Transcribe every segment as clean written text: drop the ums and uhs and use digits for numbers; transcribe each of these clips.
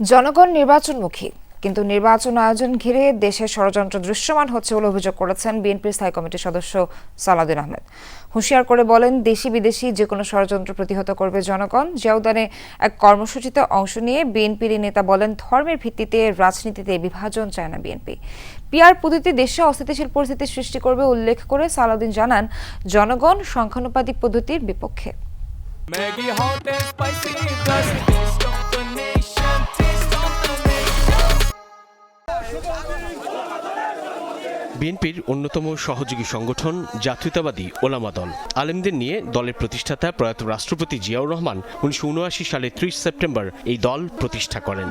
জনগণ নির্বাচনমুখী, কিন্তু নির্বাচন আয়োজন ঘিরে দেশের ষড়যন্ত্র দৃশ্যমান হচ্ছে বলে অভিযোগ করেছেন বিএনপির স্থায়ী কমিটির সদস্য সালাউদ্দিন আহমেদ। হুঁশিয়ার করে বলেন, দেশি বিদেশি যে কোনো ষড়যন্ত্র প্রতিহত করবে জনগণ। জিয়াউদ্দানে এক কর্মসূচিতে অংশ নিয়ে বিএনপির নেতা বলেন, ধর্মের ভিত্তিতে রাজনীতিতে বিভাজন চায় না বিএনপি। পিআর পদ্ধতি দেশে অস্থিতিশীল পরিস্থিতি সৃষ্টি করবে উল্লেখ করে সালাউদ্দিন জানান, জনগণ সংখ্যানুপাতিক পদ্ধতির বিপক্ষে। বিএনপির অন্যতম সহযোগী সংগঠন জাতীয়তাবাদী ওলামা দল আলেমদের নিয়ে দলের প্রতিষ্ঠাতা প্রয়াত রাষ্ট্রপতি জিয়াউর রহমান ১৯৭৯ সালে ৩০ সেপ্টেম্বর এই দল প্রতিষ্ঠা করেন।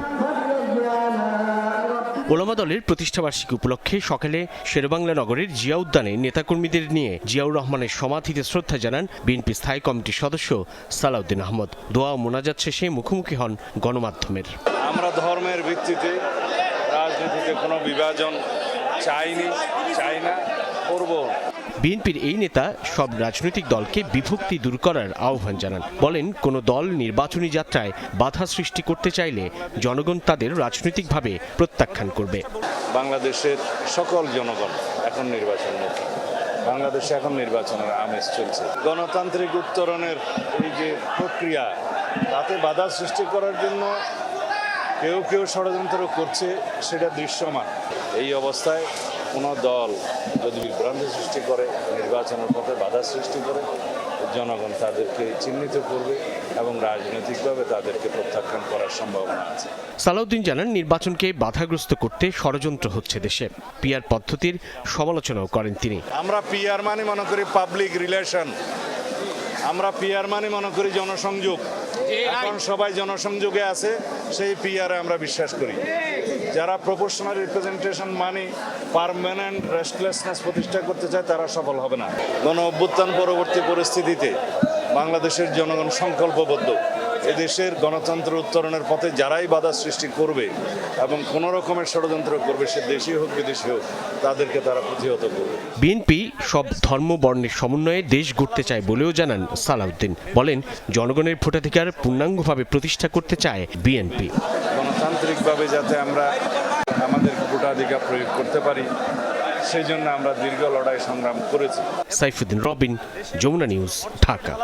ওলামা দলের প্রতিষ্ঠাবার্ষিকী উপলক্ষে সকালে শেরেবাংলা নগরের জিয়া উদ্যানে নেতাকর্মীদের নিয়ে জিয়াউর রহমানের সমাধিতে শ্রদ্ধা জানান বিএনপি স্থায়ী কমিটির সদস্য সালাউদ্দিন আহমদ। দোয়া ও মোনাজাত শেষে মুখোমুখি হন গণমাধ্যমের। আমরা ধর্মের ভিত্তিতে রাজনীতিতে কোনো বিভাজন চাই না, করব। বিএনপির এই নেতা সব রাজনৈতিক দলকে বিভক্তি দূর করার আহ্বান জানান। বলেন, কোনো দল নির্বাচনী যাত্রায় বাধা সৃষ্টি করতে চাইলে জনগণ তাদের রাজনৈতিকভাবে প্রত্যাখ্যান করবে। বাংলাদেশের সকল জনগণ এখন নির্বাচনমুখী। বাংলাদেশে এখন নির্বাচনের আমেজ চলছে। গণতান্ত্রিক উত্তরণের এই যে প্রক্রিয়া, তাতে বাধা সৃষ্টি করার জন্য কেউ ষড়যন্ত্র করছে, সেটা দৃশ্যমান। এই অবস্থায় কোনো দল যদি বিভ্রান্তি সৃষ্টি করে, নির্বাচনের পথে বাধা সৃষ্টি করে, জনগণ তাদেরকে চিহ্নিত করবে এবং রাজনৈতিকভাবে তাদেরকে প্রত্যাখ্যান করার সম্ভাবনা আছে। সালাউদ্দিন জানান, নির্বাচনকে বাধাগ্রস্ত করতে ষড়যন্ত্র হচ্ছে দেশে। পিআর পদ্ধতির সমালোচনাও করেন তিনি। আমরা পিআর মানে মনে করি পাবলিক রিলেশন, আমরা পিআর মানে মনে করি জনসংযোগ। এখন সবাই জনসংযোগে আছে, সেই পিআরে আমরা বিশ্বাস করি। যারা প্রপোর্শনাল রিপ্রেজেন্টেশন মানে পার্মানেন্ট রেস্টলেসনেস প্রতিষ্ঠা করতে চায়, তারা সফল হবে না। গণ অভ্যুত্থান পরবর্তী পরিস্থিতিতে বাংলাদেশের জনগণ সংকল্পবদ্ধ। এদেশের গণতন্ত্র উত্তরণের পথে যারাই বাধা সৃষ্টি করবে এবং কোনো রকমের ষড়যন্ত্র করবে, সে দেশি হোক বিদেশি হোক, তাদেরকে তারা প্রতিহত করবে। বিএনপি সব ধর্ম বর্ণের সমন্বয়ে দেশ গড়তে চায় বলেও জানান সালাউদ্দিন। বলেন, জনগণের ভোটাধিকার পূর্ণাঙ্গভাবে প্রতিষ্ঠা করতে চায় বিএনপি। গণতান্ত্রিকভাবে যাতে আমরা আমাদের ভোটাধিকার প্রয়োগ করতে পারি, সেই জন্য আমরা দীর্ঘ লড়াই সংগ্রাম করেছি। সাইফুদ্দিন রবিন, যমুনা নিউজ, ঢাকা।